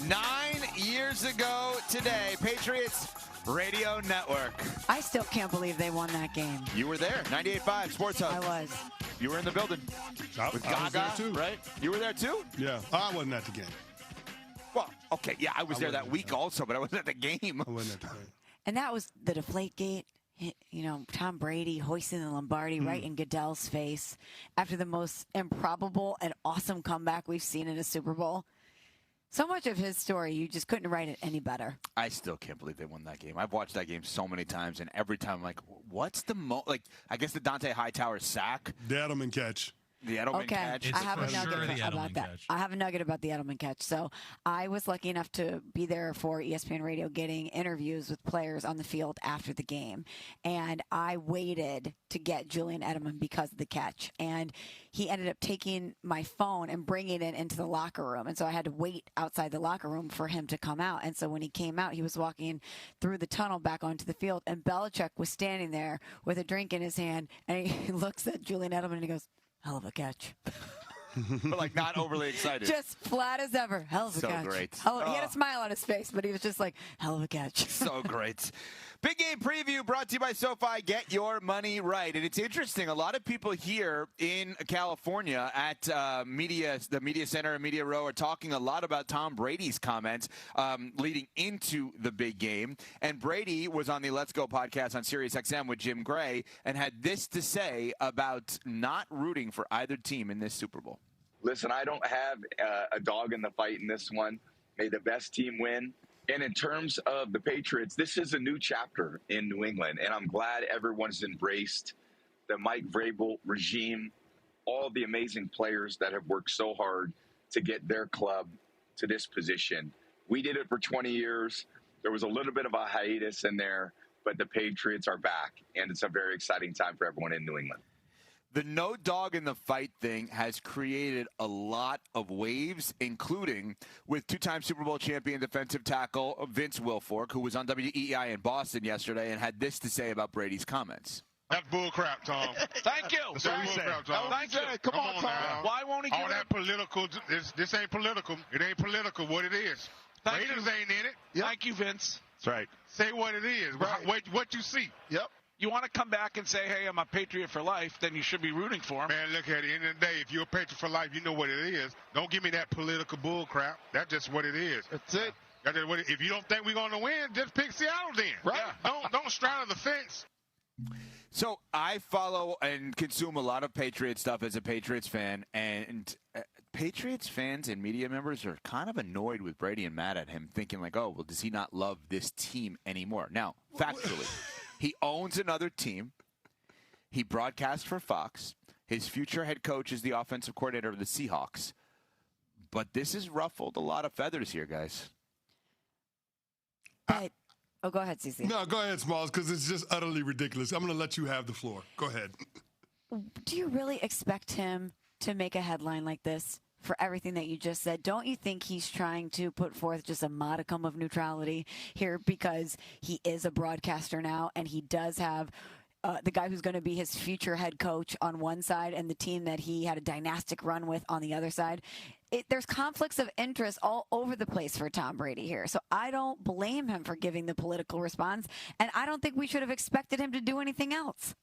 9 years ago today, Patriots Radio Network. I still can't believe they won that game. You were there, 98.5 Sports Hub. I was. You were in the building with Gaga, was there too. right? You were there too? Yeah, I wasn't at the game. Well, okay, yeah, I was there that week also, but I wasn't at the game. I wasn't at the game. And that was the Deflategate. You know, Tom Brady hoisting the Lombardi right in Goodell's face after the most improbable and awesome comeback we've seen in a Super Bowl. So much of his story, you just couldn't write it any better. I still can't believe they won that game. I've watched that game so many times, and every time I'm like, what's the I guess the Dante Hightower sack. The Edelman catch. The Edelman catch. I have a nugget about that. I have a nugget about the Edelman catch. So I was lucky enough to be there for ESPN Radio getting interviews with players on the field after the game. And I waited to get Julian Edelman because of the catch. And he ended up taking my phone and bringing it into the locker room. And so I had to wait outside the locker room for him to come out. And so when he came out, he was walking through the tunnel back onto the field. And Belichick was standing there with a drink in his hand. And he looks at Julian Edelman and he goes, "Hell of a catch." But like not overly excited. Just flat as ever. Hell of a catch. So great. He had a smile on his face, but he was just like, hell of a catch. So great. Big game preview brought to you by SoFi. Get your money right. And it's interesting. A lot of people here in California at the Media Center and Media Row are talking a lot about Tom Brady's comments leading into the big game. And Brady was on the Let's Go podcast on SiriusXM with Jim Gray and had this to say about not rooting for either team in this Super Bowl. Listen, I don't have a dog in the fight in this one. May the best team win. And in terms of the Patriots, this is a new chapter in New England, and I'm glad everyone's embraced the Mike Vrabel regime, all the amazing players that have worked so hard to get their club to this position. We did it for 20 years. There was a little bit of a hiatus in there, but the Patriots are back, and it's a very exciting time for everyone in New England. The no dog in the fight thing has created a lot of waves, including with two-time Super Bowl champion defensive tackle Vince Wilfork, who was on WEEI in Boston yesterday and had this to say about Brady's comments. That's bull crap, Tom. Thank you. That's bull crap, Tom. Thank you. Come on, Tom. Now. Why won't he give all that political? This ain't political. It ain't political. What it is. Raiders ain't in it. Yep. Thank you, Vince. That's right. Say what it is. Right. What you see. Yep. You want to come back and say, hey, I'm a Patriot for life, then you should be rooting for him. Man, look, at the end of the day, if you're a Patriot for life, you know what it is. Don't give me that political bull crap. That's just what it is. That's it. If you don't think we're going to win, just pick Seattle then. Right. Yeah. Don't straddle the fence. So I follow and consume a lot of Patriots stuff as a Patriots fan, and Patriots fans and media members are kind of annoyed with Brady and mad at him, thinking like, oh, well, does he not love this team anymore? Now, factually, he owns another team. He broadcasts for Fox. His future head coach is the offensive coordinator of the Seahawks. But this has ruffled a lot of feathers here, guys. But, go ahead, Cece. No, go ahead, Smalls, because it's just utterly ridiculous. I'm going to let you have the floor. Go ahead. Do you really expect him to make a headline like this for everything that you just said? Don't you think he's trying to put forth just a modicum of neutrality here because he is a broadcaster now and he does have the guy who's going to be his future head coach on one side and the team that he had a dynastic run with on the other side? There's conflicts of interest all over the place for Tom Brady here. So I don't blame him for giving the political response, and I don't think we should have expected him to do anything else.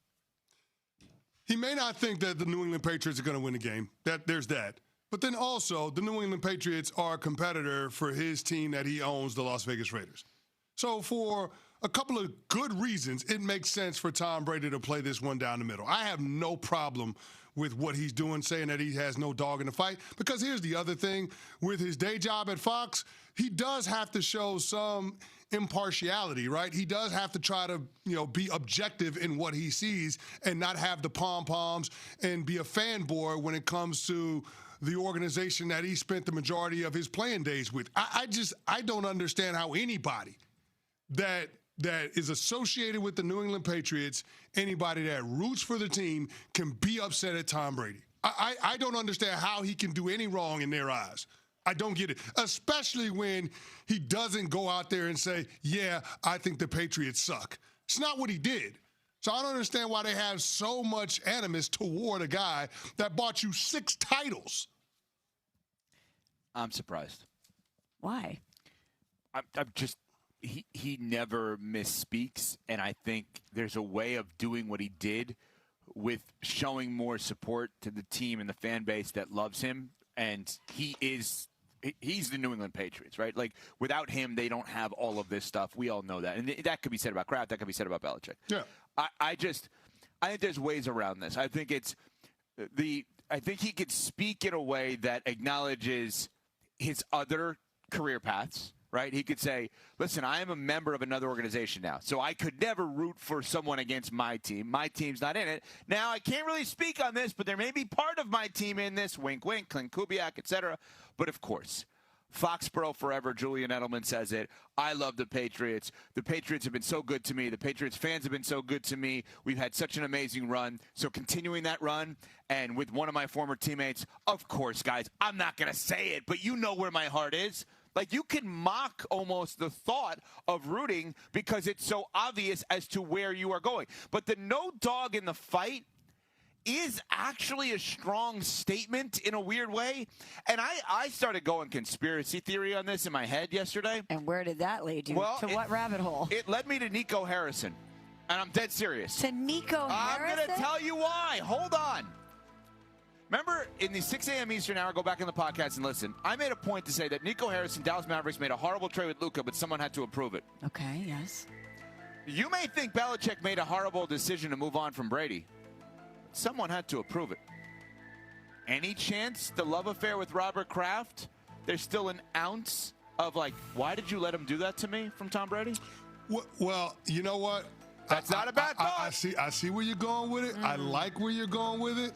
He may not think that the New England Patriots are going to win the game. There's that. But then also, the New England Patriots are a competitor for his team that he owns, the Las Vegas Raiders. So for a couple of good reasons, it makes sense for Tom Brady to play this one down the middle. I have no problem with what he's doing, saying that he has no dog in the fight. Because here's the other thing. With his day job at Fox, he does have to show some impartiality, right? He does have to try to, be objective in what he sees and not have the pom-poms and be a fanboy when it comes to the organization that he spent the majority of his playing days with. I don't understand how anybody that is associated with the New England Patriots, anybody that roots for the team, can be upset at Tom Brady. I don't understand how he can do any wrong in their eyes. I don't get it, especially when he doesn't go out there and say, yeah, I think the Patriots suck. It's not what he did. So I don't understand why they have so much animus toward a guy that bought you 6 titles. I'm surprised. Why? I'm just he never misspeaks, and I think there's a way of doing what he did with showing more support to the team and the fan base that loves him, and he's the New England Patriots, right? Like, without him, they don't have all of this stuff. We all know that. And that could be said about Kraft. That could be said about Belichick. Yeah. I think there's ways around this. I think he could speak in a way that acknowledges his other career paths, right? He could say, listen, I am a member of another organization now, so I could never root for someone against my team. My team's not in it. Now, I can't really speak on this, but there may be part of my team in this, wink, wink, Clint Kubiak, etc. But, of course, Foxborough forever, Julian Edelman says it. I love the Patriots. The Patriots have been so good to me. The Patriots fans have been so good to me. We've had such an amazing run. So continuing that run, and with one of my former teammates, of course, guys, I'm not going to say it, but you know where my heart is. Like, you can mock almost the thought of rooting because it's so obvious as to where you are going. But the no dog in the fight is actually a strong statement in a weird way. And I started going conspiracy theory on this in my head yesterday. And where did that lead you? Well, to what rabbit hole? It led me to Nico Harrison. And I'm dead serious. To Nico Harrison? I'm going to tell you why. Hold on. Remember, in the 6 a.m. Eastern hour, go back in the podcast and listen. I made a point to say that Nico Harrison, Dallas Mavericks, made a horrible trade with Luka, but someone had to approve it. Okay, yes. You may think Belichick made a horrible decision to move on from Brady. Someone had to approve it. Any chance the love affair with Robert Kraft, there's still an ounce of, like, why did you let him do that to me from Tom Brady? Well, you know what? That's not a bad thought. I see where you're going with it. I like where you're going with it,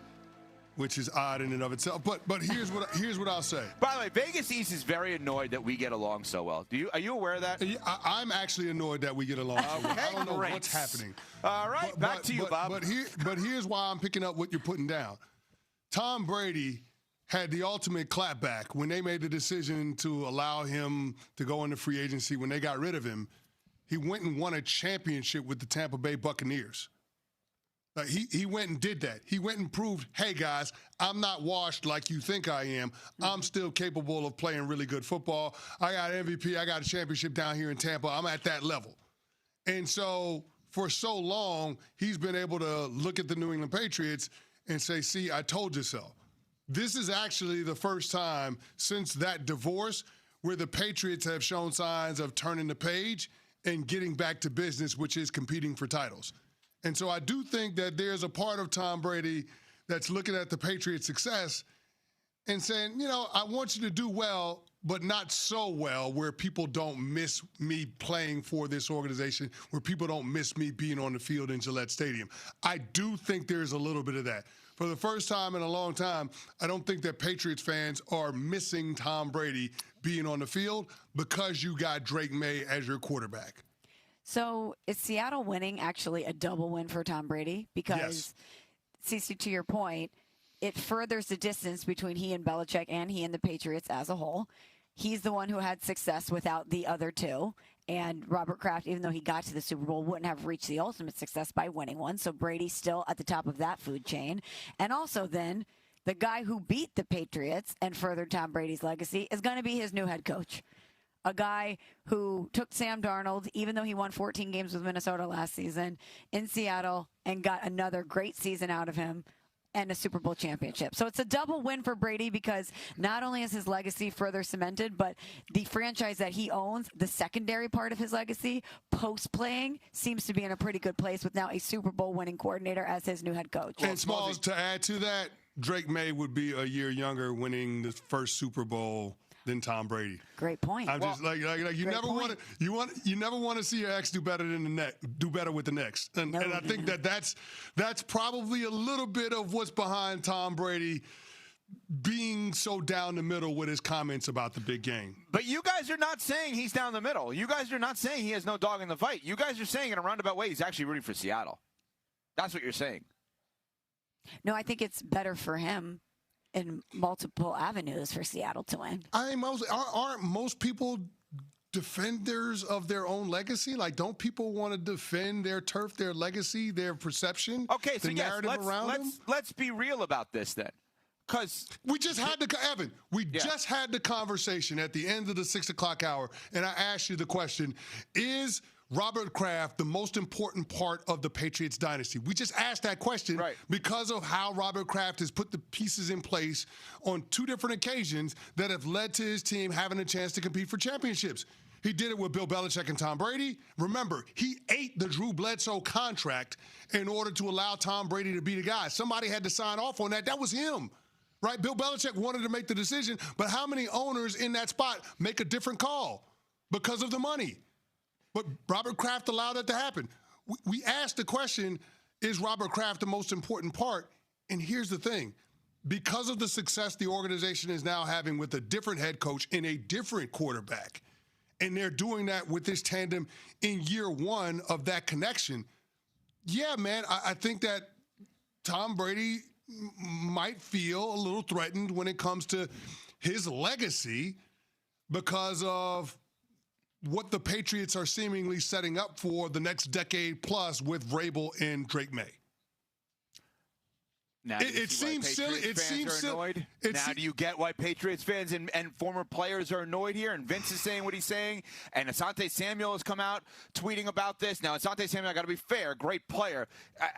which is odd in and of itself. But here's what I'll say. By the way, Vegas East is very annoyed that we get along so well. Are you aware of that? I'm actually annoyed that we get along so well. I don't know what's happening. All right, back to you, Bob. But here's why I'm picking up what you're putting down. Tom Brady had the ultimate clapback when they made the decision to allow him to go into free agency. When they got rid of him, he went and won a championship with the Tampa Bay Buccaneers. Like he went and did that. He went and proved, hey, guys, I'm not washed like you think I am. I'm still capable of playing really good football. I got MVP. I got a championship down here in Tampa. I'm at that level. And so for so long, he's been able to look at the New England Patriots and say, see, I told you so. This is actually the first time since that divorce where the Patriots have shown signs of turning the page and getting back to business, which is competing for titles. And so I do think that there's a part of Tom Brady that's looking at the Patriots' success and saying, you know, I want you to do well, but not so well where people don't miss me playing for this organization, where people don't miss me being on the field in Gillette Stadium. I do think there's a little bit of that. For the first time in a long time, I don't think that Patriots fans are missing Tom Brady being on the field because you got Drake May as your quarterback. So is Seattle winning actually a double win for Tom Brady? Because, Cece, to your point, it furthers the distance between he and Belichick and he and the Patriots as a whole. He's the one who had success without the other two. And Robert Kraft, even though he got to the Super Bowl, wouldn't have reached the ultimate success by winning one. So Brady's still at the top of that food chain. And also then the guy who beat the Patriots and furthered Tom Brady's legacy is going to be his new head coach. A guy who took Sam Darnold, even though he won 14 games with Minnesota last season, in Seattle and got another great season out of him and a Super Bowl championship. So it's a double win for Brady because not only is his legacy further cemented, but the franchise that he owns, the secondary part of his legacy, post-playing, seems to be in a pretty good place with now a Super Bowl winning coordinator as his new head coach. And Smalls, to add to that, Drake May would be a year younger winning the first Super Bowl than Tom Brady. Great point. I'm just like you never want to you never want to see your ex do better than do better with the next. And I think that's probably a little bit of what's behind Tom Brady being so down the middle with his comments about the big game. But you guys are not saying he's down the middle. You guys are not saying he has no dog in the fight. You guys are saying in a roundabout way he's actually rooting for Seattle. That's what you're saying. No, I think it's better for him in multiple avenues for Seattle to win. Aren't most people defenders of their own legacy? Like, don't people want to defend their turf, their legacy, their perception? Okay, so the yes, narrative around them? let's be real about this then. because we just had Evan. We just had the conversation at the end of the 6 o'clock hour, and I asked you the question: is Robert Kraft the most important part of the Patriots dynasty? We just asked that question because of how Robert Kraft has put the pieces in place on 2 different occasions that have led to his team having a chance to compete for championships. He did it with Bill Belichick and Tom Brady. Remember, he ate the Drew Bledsoe contract in order to allow Tom Brady to be the guy. Somebody had to sign off on that. That was him. Right? Bill Belichick wanted to make the decision, but how many owners in that spot make a different call because of the money? But Robert Kraft allowed that to happen. We asked the question, is Robert Kraft the most important part? And here's the thing. Because of the success the organization is now having with a different head coach and a different quarterback, and they're doing that with this tandem in year 1 of that connection, yeah, man, I think that Tom Brady might feel a little threatened when it comes to his legacy because of what the Patriots are seemingly setting up for the next decade plus with Vrabel and Drake May. Now, it seems silly. It seems silly. Now, do you get why Patriots fans and former players are annoyed here? And Vince is saying what he's saying. And Asante Samuel has come out tweeting about this. Now, Asante Samuel, I got to be fair, great player.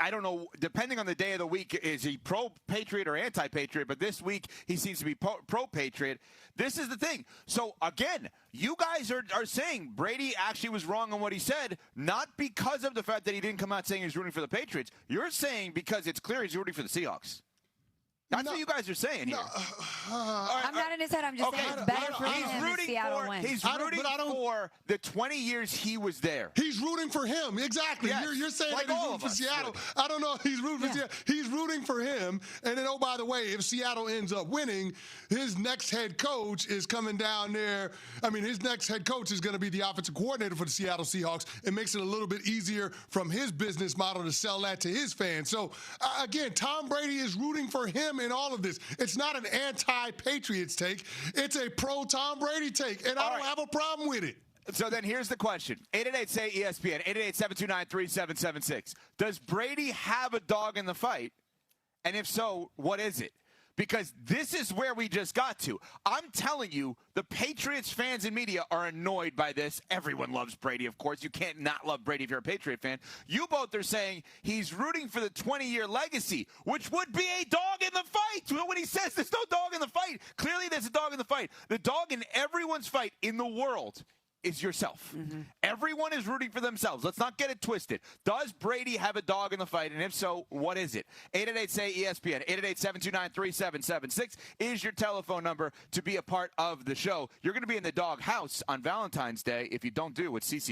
I don't know, depending on the day of the week, is he pro-Patriot or anti-Patriot? But this week, he seems to be pro-Patriot. This is the thing. So, again, you guys are saying Brady actually was wrong on what he said, not because of the fact that he didn't come out saying he's rooting for the Patriots. You're saying because it's clear he's rooting for the Seahawks. That's what you guys are saying here. I'm not in his head. I'm just saying it's better for him if Seattle wins. He's rooting for the 20 years he was there. He's rooting for him. Exactly. Yes. You're saying like that he's rooting for Seattle. I don't know if he's rooting for Seattle. He's rooting for him. And then, oh, by the way, if Seattle ends up winning, his next head coach is coming down there. I mean, his next head coach is going to be the offensive coordinator for the Seattle Seahawks. It makes it a little bit easier from his business model to sell that to his fans. So, again, Tom Brady is rooting for him in all of this. It's not an anti-Patriots take. It's a pro-Tom Brady take, and I don't have a problem with it. So then here's the question. 888-SAY-ESPN, 888-729-3776. Does Brady have a dog in the fight? And if so, what is it? Because this is where we just got to. I'm telling you, the Patriots fans and media are annoyed by this. Everyone loves Brady, of course. You can't not love Brady if you're a Patriot fan. You both are saying he's rooting for the 20-year legacy, which would be a dog in the fight. When he says there's no dog in the fight, clearly there's a dog in the fight. The dog in everyone's fight in the world is yourself. Mm-hmm. Everyone is rooting for themselves. Let's not get it twisted. Does Brady have a dog in the fight? And if so, what is it? 888-SAY-ESPN, 888-729-3776 is your telephone number to be a part of the show. You're going to be in the dog house on Valentine's Day if you don't do what CC